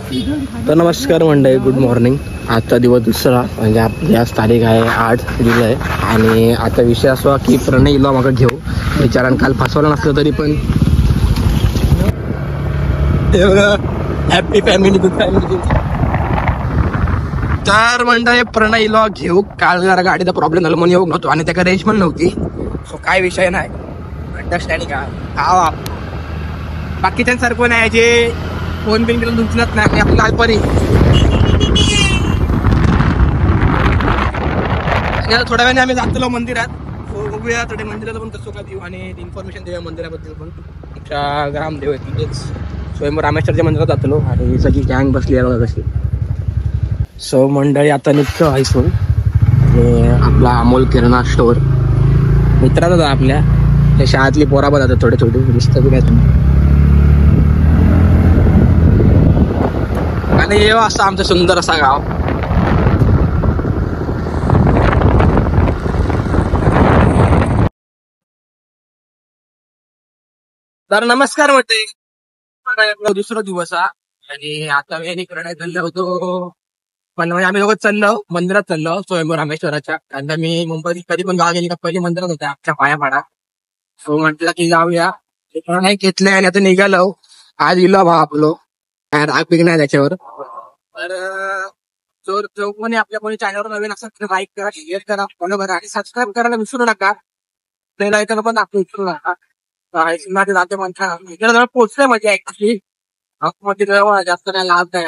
तर नमस्कार मंडळी, गुड मॉर्निंग. आजचा दिवस दुसरा, म्हणजे आपली आज तारीख आहे 8 जुलै. आणि आता विषय असा की प्रणय इलो मग घेऊ विचारान काल फसवलं नसलं तरी पण हॅपी फॅमिली गुड फॅमिली. तर मंडळी प्रणय इलो घेऊ. काल जरा गाडीचा प्रॉब्लेम झाला म्हणून येऊ नव्हतो आणि त्याला रेंज पण नव्हती. सो काय विषय नाही, अंडरस्टँडिंग का बाकीच्यांसारखं नाही जे फोन बिन केलं उचलत नाही. आपली लालपरी थोड्या वेळाने आम्ही जातो मंदिरात. बघूया थोडे मंदिराला पण कसं का देऊ आणि इन्फॉर्मेशन देऊया मंदिराबद्दल पण. आमच्या ग्रामदेव आहे तिथेच स्वयंभू रामेश्वरच्या मंदिरात जातलो आणि सगळी गँग बसली आहे बघा कशी. सो मंडळी आता निघतो हायसून आणि आपला अमोल किराणा स्टोअर मित्राचा होता आपल्या. त्या शाळेतली पोरा पण जातात थोडे थोडे दिसतं बी काय तुम्ही. आणि हे असं आमचं सुंदर असा गाव. तर नमस्कार म्हणते दुसरा दिवस हा. आणि आता मी प्रणय चाललो होतो पण म्हणजे आम्ही दोघं चाललो मंदिरात चाललो स्वयंभू रामेश्वराच्या. कारण मी मुंबईत कधी पण गाव गेली का पहिली मंदिरात होत्या आमच्या पायापाडा. सो म्हटलं की जाऊया नाही घेतलंय आणि आता निघालो. आज इलो भाव आपलो काय राग पिक नाही त्याच्यावर. तर जो कोणी आपल्या कोणी चॅनलवर नवीन असेल तर लाईक करा, शेअर करा, फॉलो करा आणि सबस्क्राईब करायला विसरू नका. ते लाईकांना पण आपण विसरू नका. जाते म्हणता इकडे जवळ पोहोचलंय म्हणजे ऍक्च्युली मध्ये जास्त काय लाभ नाही.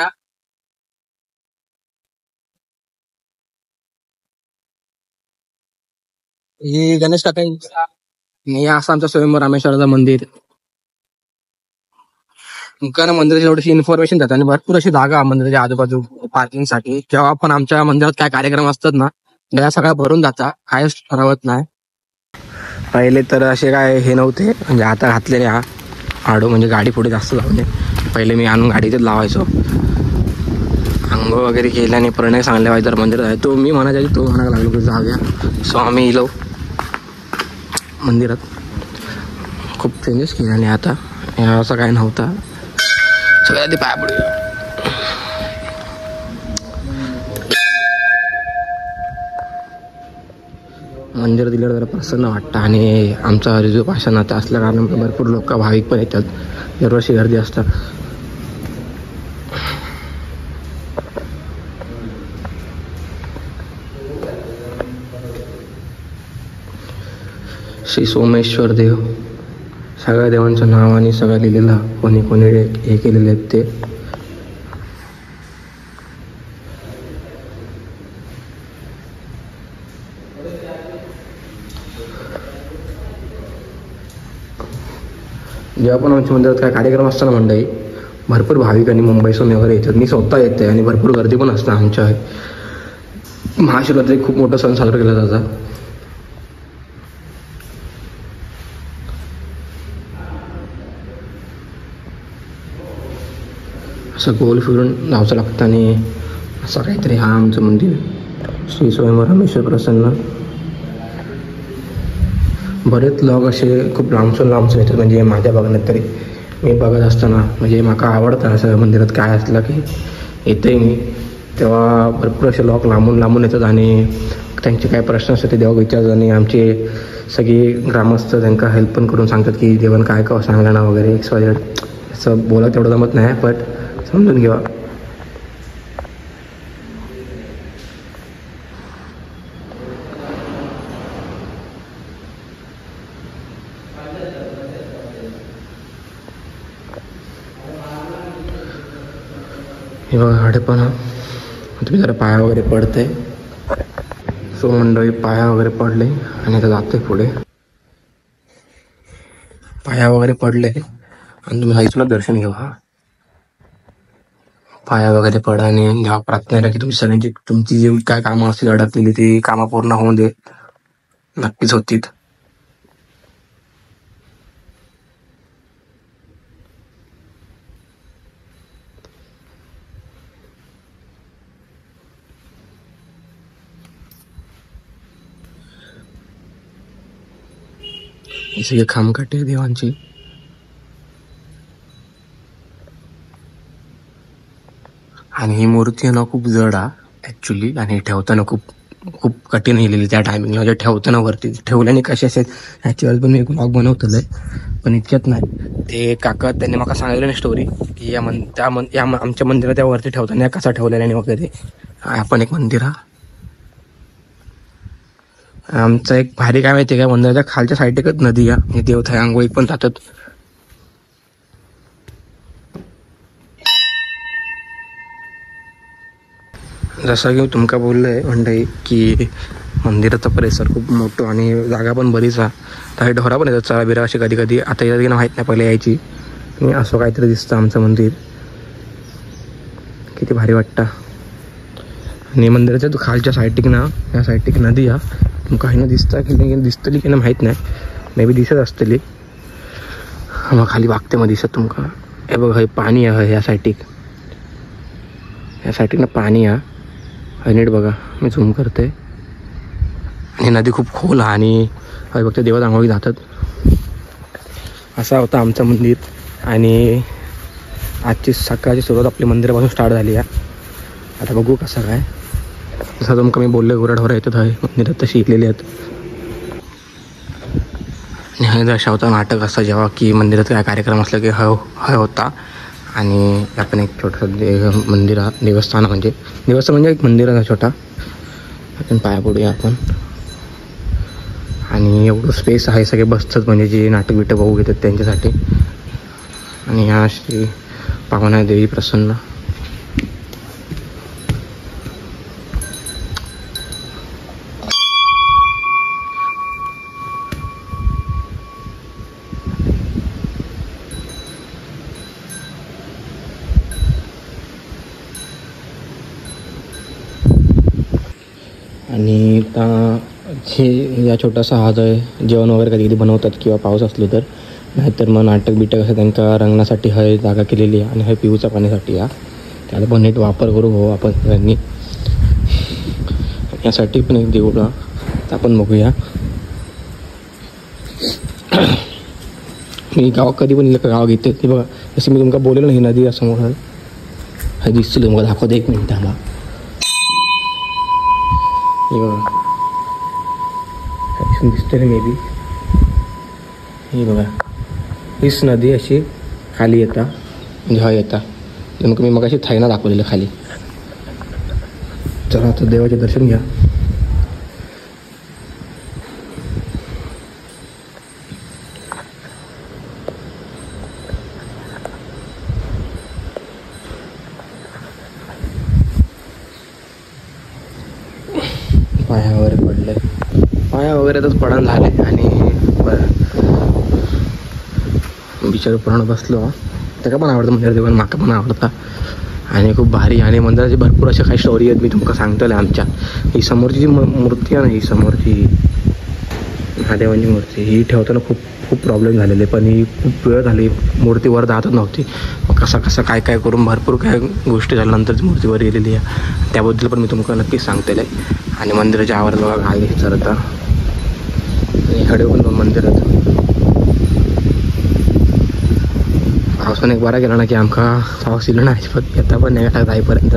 ही गणेश काका हे असं आमचं स्वयंभू रामेश्वराचं मंदिर. कारण मंदिराची थोडीशी इन्फॉर्मेशन देतात आणि भरपूर अशी जागा मंदिराच्या आजूबाजू पार्किंगसाठी. जेव्हा पण आमच्या मंदिरात काय कार्यक्रम असतात ना त्या सगळ्या भरून जातात, कायच ठरवत नाही. पहिले तर असे काय हे नव्हते, म्हणजे आता घातलेले हा आडो म्हणजे गाडी पुढे जास्त लावले. पहिले मी आणून गाडीतच लावायचो. अंघोळ वगैरे केल्याने प्रणय सांगले पाहिजे तर मंदिरात आहे तो. मी म्हणायच्या तो म्हणायला लागलो की जाऊया. सो आम्ही इलो मंदिरात. खूप चेंजेस केल्याने आता असं काय नव्हता. सगळ्या आधी पाया पडूया. मंदिर दिल्यावर जरा प्रसन्न वाटतं आणि आमचा रिझो भाषण आता असल्या कारणामुळे भरपूर लोक भाविक पण येतात. दरवर्षी गर्दी असतात. श्री सोमेश्वर देव सगळ्या देवांचं नाव आणि सगळं लिहिलेलं कोणी कोणी हे केलेले आहेत ते. जेव्हा पण आमच्या मंदिरात काय कार्यक्रम असताना मंडळी भरपूर भाविकांनी मुंबईसून वगैरे येतात. मी स्वतः येते आणि भरपूर गर्दी पण असते. आमच्या महाशिवरात्री खूप मोठा सण साजरा केला जातात. असं गोल फिरून जावचं लागतं आणि असं काहीतरी हा आमचं मंदिर श्री स्वयंभू रामेश्वर प्रसन्न. बरेच लोक असे खूप लांबसून येतात. म्हणजे माझ्या बघण्यात तरी मी बघत असताना म्हणजे मला आवडतं असं मंदिरात काय असलं की येते मी तेव्हा भरपूर असे लोक लांबून येतात आणि त्यांचे काय प्रश्न असतात ते देवा विचारतात. आणि आमचे सगळे ग्रामस्थ त्यांना हेल्प पण करून सांगतात की देवान काय काय सांगलं ना वगैरे XYZ. असं बोला तेवढं जमत नाही बट समजून घ्या. हे बघा हाडेपणा तुम्ही जरा पाया वगैरे पडते. सो मंडळी पाया वगैरे पडले आणि आता जाते पुढे. पाया वगैरे पडले आणि तुम्ही हायसूनच दर्शन घेवा. पाया वगैरे पडा आणि जेव्हा प्रार्थना करा की तुम्ही सगळ्यांची तुमची जी काय कामं असतील अडकलेली ती कामं पूर्ण होऊन दे. नक्कीच होतील. ही सगळी खामकाठी देवांची. आणि ही मूर्ती आहे ना खूप जड आहे ॲक्च्युली, आणि ठेवताना खूप खूप कठीण लिहिलेली त्या टायमिंगला, म्हणजे ठेवताना वरती ठेवल्याने कशी असेल ह्याच्यावर पण मी एक ब्लॉग बनवतलं आहे, पण इतक्यात नाही. ते काका त्यांनी मला सांगितलं ना स्टोरी की आमच्या मंदिरात त्यावरती ठेवताना कसा ठेवलेला वगैरे. आपण एक मंदिर हा आमचं एक भारी काय माहिती आहे का, मंदिराच्या खालच्या साईड एकच नदी आहे, म्हणजे देवथाय आंघोळी पण जातात. जसं की तुमका बोललंय मंडळी की मंदिराचा परिसर खूप मोठं आणि जागा पण बरीच आहे. तर ढोरा पण येतात चला बिरा अशी कधी कधी, आता येतात की ना माहीत नाही, पहिले यायची. आणि असं काहीतरी दिसतं आमचं मंदिर, किती भारी वाटतं. आणि मंदिराच्या खालच्या साईडीक ना, या साईडीक नदी हा तुमका ना दिसता की नाही, दिसतली की ना माहीत नाही, मे बी दिसत असतली. मग खाली वागते मग दिसत तुमका. हे बघ हे पाणी आहे या साईडीक, या साईडीक ना पाणी आहे. नीट बघा, मी झूम करते. आणि नदी खूप खोल आहे आणि बघते देवात आंघोळी जातात. असा होता आमचं मंदिर. आणि आजची सकाळची सुरुवात आपली मंदिरापासून स्टार्ट झाली आहे. आता बघू कसं काय. जसं तुमका मी बोलले गुराढोरा येतात आहे मंदिरात तशी शिकलेली आहेत. आणि हा अशा होता नाटक असं जेव्हा की मंदिरात काय कार्यक्रम असला की हा होता. आणि आपण एक छोटंसं मंदिर देवस्थान म्हणजे एक मंदिर आहे छोटा, आपण पाया पडूया आपण. आणि एवढं स्पेस आहे, सगळे बसतात म्हणजे जे नाटक बिटक बघू घेतात त्यांच्यासाठी. आणि ह्या श्री पावना देवी प्रसन्न. आणि हे या छोटासा हा आहे जेवण वगैरे कधी कधी बनवतात किंवा पाऊस असलो तर, नाहीतर मग नाटक बिटक असं त्यांना रंगण्यासाठी हय जागा केलेली आहे. आणि हय पिऊच्या पाण्यासाठी या, त्याला पण नीट वापर करू हो आपण सगळ्यांनी. यासाठी पण एक देऊळ आपण बघूया. मी गाव कधी पण गाव घेते ते बघा, जसं मी तुमका बोलेलो ना ही नदी समोर हे दिसतं तुम्हाला, दाखवते एक मिनिट आला. हे बघा दिसते ना मे बी, हे बघा हीच नदी अशी खाली येता, म्हणजे हा येता. नेमकं मी मग अशी थायना दाखवलेलं खाली. चला आता देवाचे दर्शन घ्या. पाया वगैरे पडले, पाया वगैरे तर पडण झाले. आणि बिचार पूर्ण बसलो. त्याला पण आवडतं मंदिर, देवान माका पण आवडता. आणि खूप भारी. आणि मंदिराची भरपूर अशा काही स्टोरी आहेत मी तुमका सांगतोय. आमच्या ही समोरची जी मूर्ती आहे ना, ही समोरची महादेवांची मूर्ती ही ठेवताना खूप खूप प्रॉब्लेम झालेले, पण ही खूप वेळ झाली मूर्तीवर जातच नव्हती. मग कसं काय करून भरपूर काय गोष्टी झाल्यानंतर ती मूर्तीवर गेलेली आहे, त्याबद्दल पण मी तुम्हाला नक्कीच सांगतेल आहे. आणि मंदिराच्या आवारात बघा गाय चरता, आणि हडे पण मंदिरात पावसाने एक बरा गेला ना की आमका पाऊस इलो ना अजिबात येता पण नाही का जाईपर्यंत.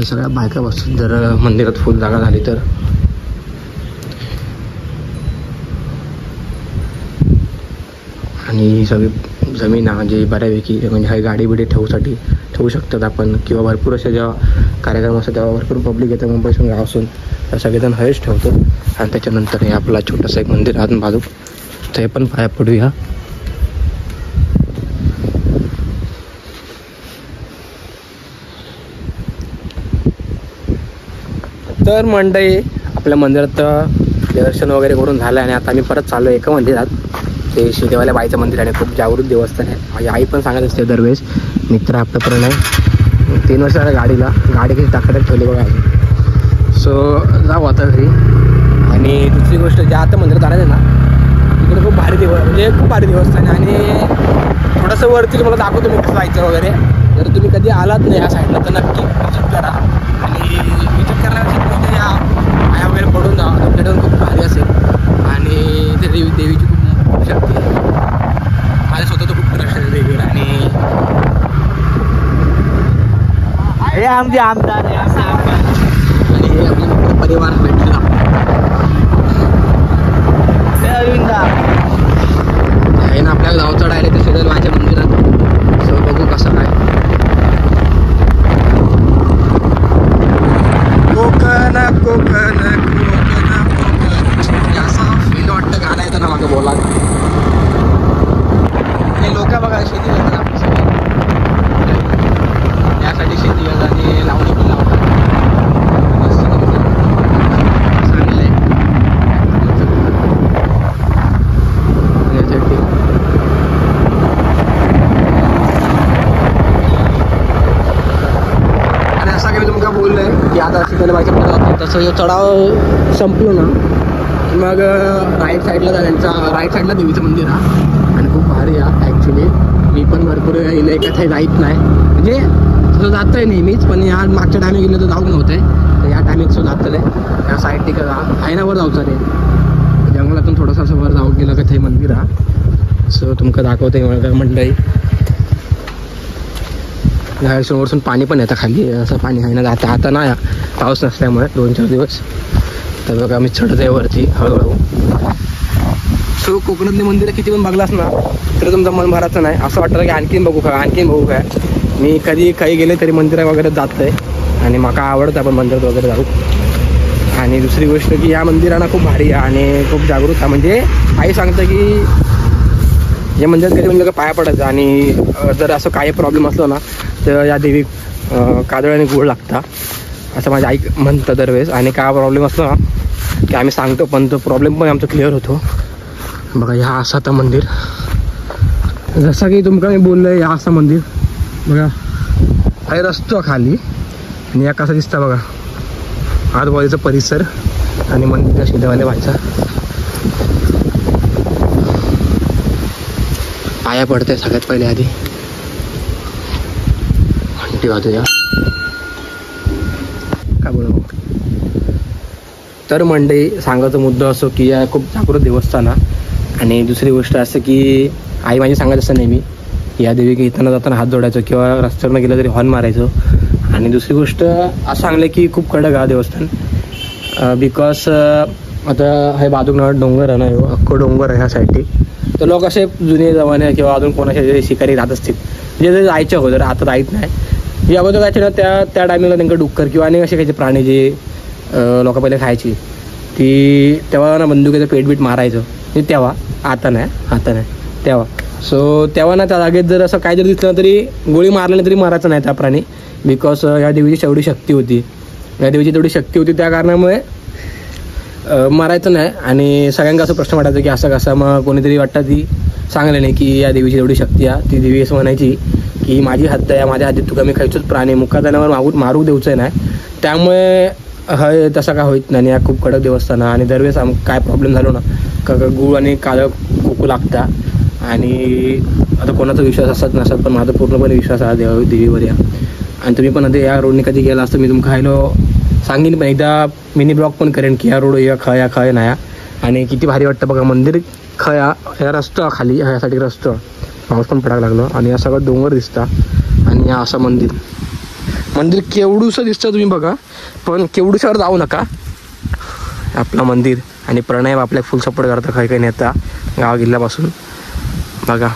सगळ्या बायका बसतात जर मंदिरात फुल जागा झाली तर. आणि ही सगळी जमीन म्हणजे बऱ्यापैकी म्हणजे हा गाडी बिडी ठेवू शकतात आपण, किंवा भरपूर अशा जेव्हा कार्यक्रम असतात तेव्हा भरपूर पब्लिक येतं मुंबईसून गावासून, तर सगळेजण हयच ठेवतो. आणि त्याच्यानंतर हे आपला छोटंसं एक मंदिर आत बाजू, ते पण पाया पडूया. तर मंडळी आपल्या मंदिरात दर्शन वगैरे करून झालं. आणि आता आम्ही परत चाललो एका मंदिरात, ते शिदेवाल्या बाईचं मंदिर आहे, खूप जागृत देवस्थान आहे. माझी आई पण सांगत असते दरवेळेस. मित्र आपल्यापर्यंत आहे 3 वर्ष झालं गाडीला, गाडी किती टाकत ठेवली बघा. सो जाऊ आता घरी. आणि दुसरी गोष्ट ज्या आता मंदिरात आलं ना, तिकडे खूप भारी म्हणजे खूप भारी देवस्थान आहे. आणि थोडंसं वरती मला दाखवतो मी कसं जायचं वगैरे. जर तुम्ही कधी आलात नाही या साईडला तर नक्की विजिट करा. आणि विजिट करण्यासाठी या पाया वगैरे पडून जा, तुमच्याकडून खूप भारी असेल. आणि ते देवीची खूप शक्ती आहे. हे आमचे आमदार आहे असं आणि हे आपल्या परिवार भेटला आहे ना आपल्या गावचा डायरेक्ट शेजारी माझ्या मंदिरात. सो बघू कसं काय. कोकण कोकण कोकण कोकण असं फील वाटतं. गाणं येतं ना मागं बोला. हे लोक बघा शेती करतात आपली सगळी. त्यासाठी शेती करतात आणि लावणी पण लावतात. चांगलं आहे. आणि असं काही तुमका बोललंय की आता शिकायला पाहिजे. तसं जो चढाव संपलो ना मग राईट साईडला त्यांचा राईट साईडला देवीचं मंदिर आहे आणि खूप भारी आहे ॲक्च्युली. मी पण भरपूर गेलं कथा जाईत नाही म्हणजे तसं जातं आहे नेहमीच, पण या मागच्या टायमिंग गेलं तर जाऊ नव्हतं आहे. तर या टायमिंग सुद्धा जातलं आहे. या साईड तिकडं आहे ना वर जाऊचं रे जंगलातून थोडंसं असं वर जाऊ गेलं का ते मंदिर आहे. सो तुमका दाखवते मंडळी. समोरसून पाणी पण येतं खाली असं पाणी आहे ना. जाता आता नाही पाऊस नसल्यामुळे 2-4 दिवस. तर बघा मी चढत आहे वरती हळूहळू. सो कोकणातली मंदिरं किती पण बघलास ना तर तुमचं मन भरायचं नाही. असं वाटतं की आणखीन बघू काय. मी कधी काही गेले तरी मंदिरा वगैरे जात आहे आणि मला आवडतं आपण मंदिरात वगैरे जाऊ. आणि दुसरी गोष्ट की या मंदिरांना खूप भारी आहे आणि खूप जागृत आहे. म्हणजे आई सांगतं की या मंदिरात कधी म्हणजे पाया पडायचं आणि जर असं काही प्रॉब्लेम असलो ना तर या देवी काजळ आणि गुळ लागता असं माझी आई म्हणतं दरवेळेस. आणि काय प्रॉब्लेम असलो ना की आम्ही सांगतो पण तो प्रॉब्लेम पण आमचा क्लिअर होतो. बघा ह्या असं आता मंदिर जसं की तुमका मी बोललो आहे. ह्या असं मंदिर बघा हा रस्तो खाली आणि या कसं दिसतं बघा आजूबाजूचा परिसर आणि मंदिर शिंदेवाले व्हायचा. पाया पडते सगळ्यात पहिले आधी घंटी वाजूया का बोल. तर मंडळी सांगायचा मुद्दा असो की या खूप जागृत देवस्थान. आणि दुसरी गोष्ट असं की आई माझी सांगत असतं नेहमी या देवी की इथं जाताना हात जोडायचो किंवा रस्त्यावरनं गेलं तरी हॉर्न मारायचो. आणि दुसरी गोष्ट असं सांगलं की खूप कडक हा देवस्थान बिकॉज आता हे बाजूक डोंगर आहे ना अख्खं डोंगर आहे ह्या साईडची. तर लोक असे जुने जमाने किंवा अजून कोणाचे शिकारी राहत असतील म्हणजे जायचे अगोदर आता जायत नाही. जे अगोदर जायचे ना त्या टायमिंगला त्यांना डुक्कर किंवा अनेक असे काही प्राणी जे लोक पहिले खायची ती तेव्हा ना बंदुकीचं पेटबीट मारायचं म्हणजे तेव्हा. आता नाही तेव्हा. सो तेव्हा ना त्या जागेत जर असं काय जर दिसलं तरी गोळी मारल्याने तरी मारायचं नाही त्या प्राणी बिकॉज या देवीची तेवढी शक्ती होती. त्या कारणामुळे मारायचं नाही. आणि सगळ्यांना असं प्रश्न वाटायचा की असं कसं. मग कोणीतरी वाटतं ती सांगले नाही की या देवीची एवढी शक्ती आहे. ती देवी असं म्हणायची की माझी हद्द आहे, माझ्या हद्दीत तुका मी खायचोच प्राणी मुका जाण्यावर मारू देऊचं नाही. त्यामुळे हे तसं काय होत नाही. या खूप कडक देवस्थान आणि दरवेळेस काय प्रॉब्लेम झालो ना का गूळ आणि काळं कुकू लागता. आणि आता कोणाचा विश्वास असत नसत पण माझा पूर्णपणे विश्वास आहे देवीवर या. आणि तुम्ही पण आता या रोडने कधी गेला असतं मी तुमका खायला सांगेन पण एकदा मिनी ब्लॉग पण करेन की या रोड या खय नाही. आणि किती भारी वाटतं बघा मंदिर खया या रस्ता खाली ह्यासाठी रस्ता पाऊस पण पडायला लागलो आणि या सगळं डोंगर दिसता. आणि या असं मंदिर केवढूसं दिसतं तुम्ही बघा पण केवढूशावर जाऊ नका. आपलं मंदिर आणि प्रणय आपल्या फुल सपोर्ट करता काही नेता गाव जिल्ह्यापासून बघा.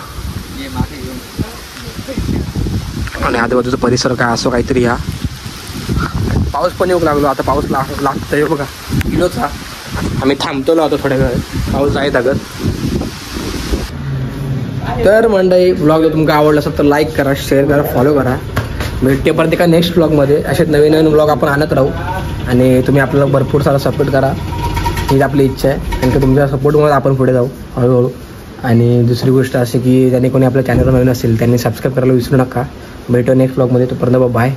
आणि आजूबाजूचा परिसर काय असो काहीतरी. या पाऊस पण येऊ लागलो आता. पाऊस लागतोय बघा किलोचा. आम्ही थांबतो ना आता थोड्या वेळ पाऊस आहे अगं. तर मंडळी ब्लॉग जर तुमका आवडला असेल तर लाईक करा, शेअर करा, फॉलो करा. भेटते परत एका नेक्स्ट ब्लॉगमध्ये. असेच नवीन ब्लॉग आपण आणत राहू आणि तुम्ही आपल्याला भरपूर सारा सपोर्ट करा हीच आपली इच्छा आहे. आणि तुमच्या सपोर्टमुळे आपण पुढे जाऊ हळूहळू. आणि दुसरी गोष्ट अशी की ज्यांनी कोणी आपल्या चॅनलवर नवीन असेल त्यांनी सबस्क्राईब करायला विसरू नका. भेटू नेक्स्ट ब्लॉगमध्ये. तोपर्यंत बाय.